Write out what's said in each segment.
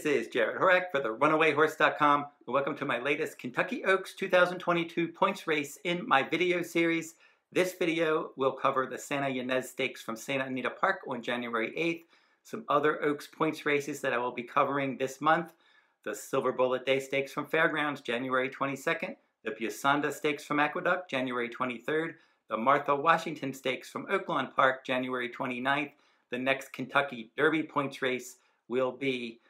This is Jarrod Horak for the RunawayHorse.com, and welcome to my latest Kentucky Oaks 2022 points race in my video series. This video will cover the Santa Ynez Stakes from Santa Anita Park on January 8th, some other Oaks points races that I will be covering this month, the Silver Bullet Day Stakes from Fairgrounds, January 22nd, the Santa Stakes from Aqueduct, January 23rd, the Martha Washington Stakes from Oaklawn Park, January 29th. The next Kentucky Derby points race will be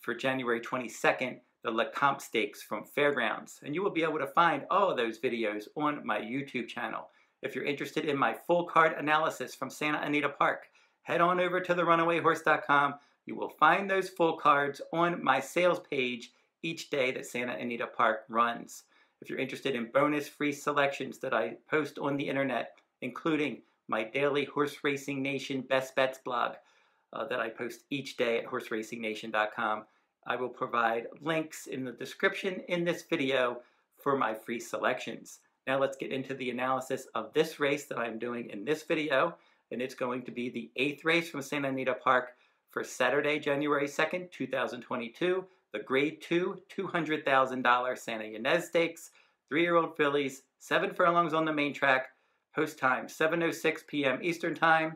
for January 22nd, the LeCompte Stakes from Fairgrounds. And you will be able to find all of those videos on my YouTube channel. If you're interested in my full card analysis from Santa Anita Park, head on over to the RunawayHorse.com. You will find those full cards on my sales page each day that Santa Anita Park runs. If you're interested in bonus free selections that I post on the internet, including my daily Horse Racing Nation Best Bets blog, that I post each day at horseracingnation.com. I will provide links in the description in this video for my free selections. Now let's get into the analysis of this race that I'm doing in this video, and it's going to be the 8th race from Santa Anita Park for Saturday, January 2nd, 2022, the Grade 2 $200,000 Santa Ynez Stakes, 3-year-old fillies, 7 furlongs on the main track, post time 7:06 p.m. Eastern Time.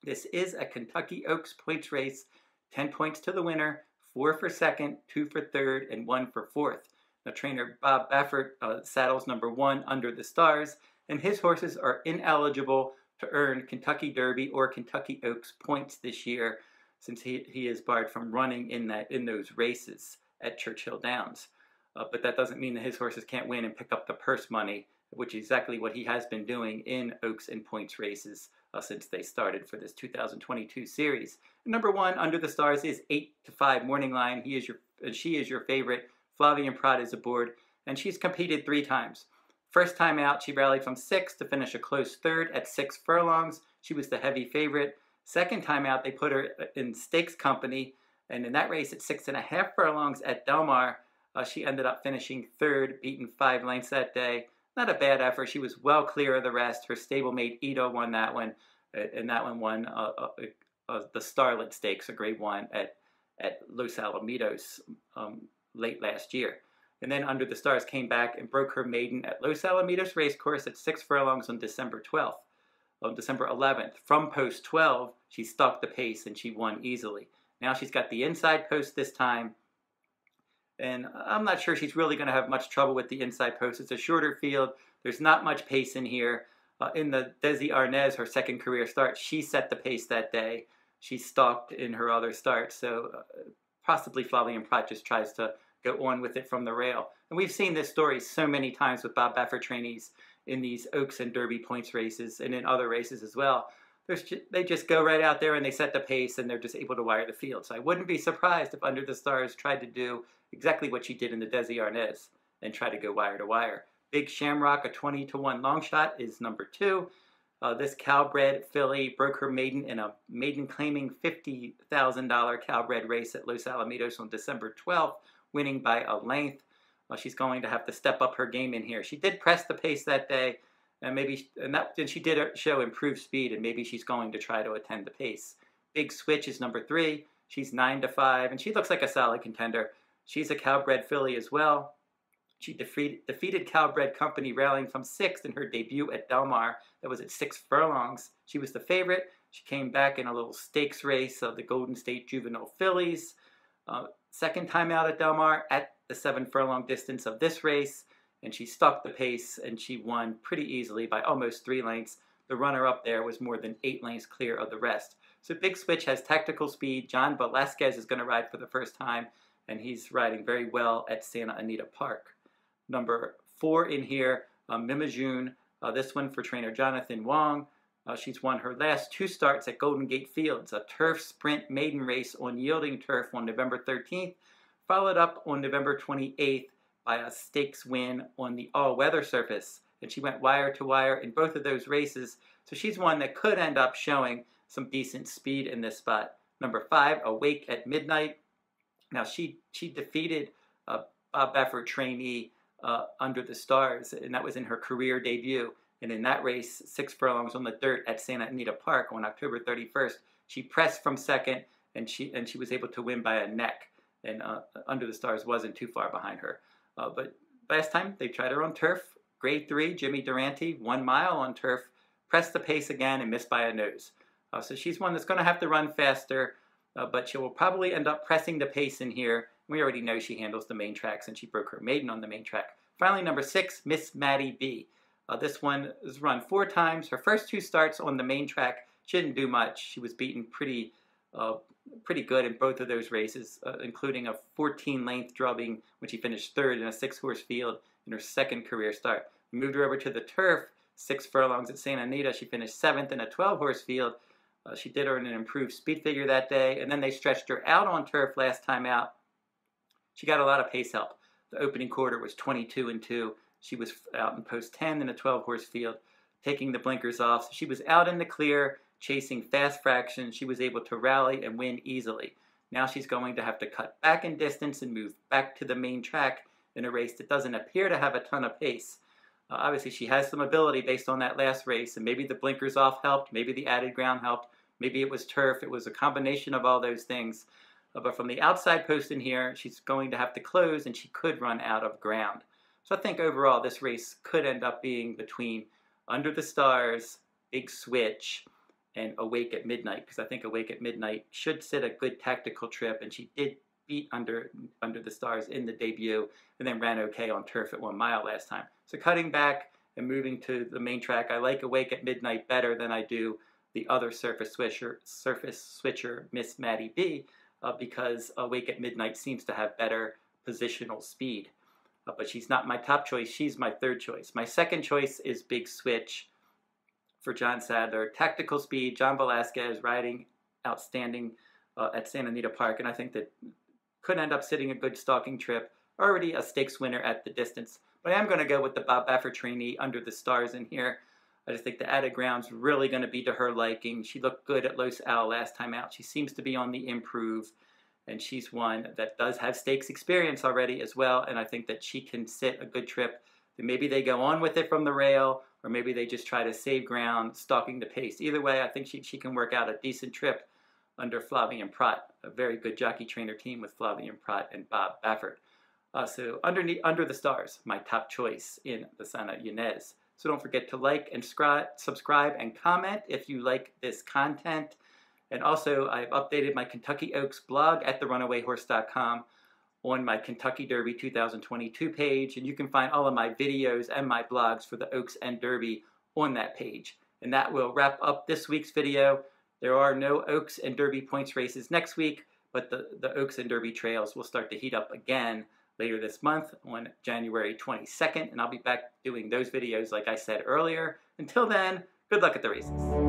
This is a Kentucky Oaks points race, 10 points to the winner, 4 for second, 2 for third, and 1 for fourth. Now, trainer Bob Baffert saddles number 1 Under the Stars, and his horses are ineligible to earn Kentucky Derby or Kentucky Oaks points this year, since he is barred from running in those races at Churchill Downs. But that doesn't mean that his horses can't win and pick up the purse money, which is exactly what he has been doing in Oaks and points races since they started for this 2022 series. Number 1 Under the Stars is 8-5 morning line. She is your favorite. Flavien Prat is aboard, and she's competed 3 times. First time out, she rallied from 6th to finish a close 3rd at 6 furlongs. She was the heavy favorite. Second time out, they put her in stakes company, and in that race at 6.5 furlongs at Del Mar, she ended up finishing 3rd, beaten 5 lengths that day. Not a bad effort. She was well clear of the rest. Her stablemate Ito won that one, and that one won the Starlet Stakes, a Grade 1 at Los Alamitos late last year. And then Under the Stars came back and broke her maiden at Los Alamitos Racecourse at 6 furlongs on December 12th. On December 11th, from post 12, she stalked the pace and she won easily. Now she's got the inside post this time, and I'm not sure she's really going to have much trouble with the inside post. It's a shorter field. There's not much pace in here. In the Santa Ynez, her second career start, she set the pace that day. She stalked in her other start, so possibly Flavien Prat just tries to go on with it from the rail. And we've seen this story so many times with Bob Baffert trainees in these Oaks and Derby points races and in other races as well. They just go right out there and they set the pace and they're just able to wire the field. So I wouldn't be surprised if Under the Stars tried to do exactly what she did in the Santa Ynez and try to go wire to wire. Big Shamrock, a 20-1 long shot, is number 2. This Calbred filly broke her maiden in a maiden claiming $50,000 Calbred race at Los Alamitos on December 12th, winning by a length. She's going to have to step up her game in here. She did press the pace that day, and she did show improved speed, and maybe she's going to try to attend the pace. Big Switch is number 3. She's 9-5, and she looks like a solid contender. She's a Calbred filly as well. She defeated Calbred Company rallying from 6th in her debut at Del Mar. That was at 6 furlongs. She was the favorite. She came back in a little stakes race of the Golden State Juvenile Fillies. Second time out at Del Mar at the 7 furlong distance of this race, and she stalked the pace and she won pretty easily by almost 3 lengths. The runner-up there was more than 8 lengths clear of the rest. So Big Switch has tactical speed. John Velasquez is going to ride for the first time, and he's riding very well at Santa Anita Park. Number 4 in here, Mimajoon, this one for trainer Jonathan Wong. She's won her last 2 starts at Golden Gate Fields, a turf sprint maiden race on yielding turf on November 13th, followed up on November 28th by a stakes win on the all-weather surface. And she went wire to wire in both of those races, so she's one that could end up showing some decent speed in this spot. Number 5, Awake at Midnyte. Now she defeated Bob Baffert trainee Under the Stars, and that was in her career debut. And in that race, 6 furlongs on the dirt at Santa Anita Park on October 31st, she pressed from 2nd and she was able to win by a neck, and Under the Stars wasn't too far behind her. But last time they tried her on turf, grade 3, Jimmy Durante, 1 mile on turf, pressed the pace again and missed by a nose. So she's one that's going to have to run faster, but she will probably end up pressing the pace in here. We already know she handles the main track since she broke her maiden on the main track. Finally, number 6, Miss Mattie B. This one was run 4 times. Her first 2 starts on the main track, she didn't do much. She was beaten pretty good in both of those races, including a 14-length drubbing when she finished 3rd in a 6-horse field in her 2nd career start. We moved her over to the turf, 6 furlongs at Santa Anita. She finished 7th in a 12-horse field. She did earn an improved speed figure that day, and then they stretched her out on turf last time out. She got a lot of pace help. The opening quarter was 22-2. She was out in post 10 in a 12-horse field, taking the blinkers off. So she was out in the clear, chasing fast fractions. She was able to rally and win easily. Now she's going to have to cut back in distance and move back to the main track in a race that doesn't appear to have a ton of pace. Obviously, she has some ability based on that last race, and maybe the blinkers off helped, maybe the added ground helped, maybe it was turf. It was a combination of all those things. But from the outside post in here, she's going to have to close, and she could run out of ground. So I think overall this race could end up being between Under the Stars, Big Switch, and Awake at Midnyte, because I think Awake at Midnyte should sit a good tactical trip, and she did beat Under the Stars in the debut, and then ran okay on turf at 1 mile last time. So cutting back and moving to the main track, I like Awake at Midnyte better than I do the other surface switcher Miss Mattie B, because Awake at Midnyte seems to have better positional speed. But she's not my top choice. She's my 3rd choice. My 2nd choice is Big Switch for John Sadler. Tactical speed, John Velasquez riding outstanding at Santa Anita Park, and I think that could end up sitting a good stalking trip. Already a stakes winner at the distance. But I am going to go with the Bob Baffert trainee Under the Stars in here. I just think the added ground's really going to be to her liking. She looked good at Los Al last time out. She seems to be on the improve, and she's one that does have stakes experience already as well, and I think that she can sit a good trip. Maybe they go on with it from the rail, or maybe they just try to save ground, stalking the pace. Either way, I think she can work out a decent trip under Flavien Prat, a very good jockey trainer team with Flavien Prat and Bob Baffert. So Under the Stars, my top choice in the Santa Ynez. So don't forget to like and subscribe and comment if you like this content. And also, I've updated my Kentucky Oaks blog at therunawayhorse.com on my Kentucky Derby 2022 page. And you can find all of my videos and my blogs for the Oaks and Derby on that page. And that will wrap up this week's video. There are no Oaks and Derby points races next week, but the Oaks and Derby trails will start to heat up again later this month on January 22nd, and I'll be back doing those videos like I said earlier. Until then, good luck at the races.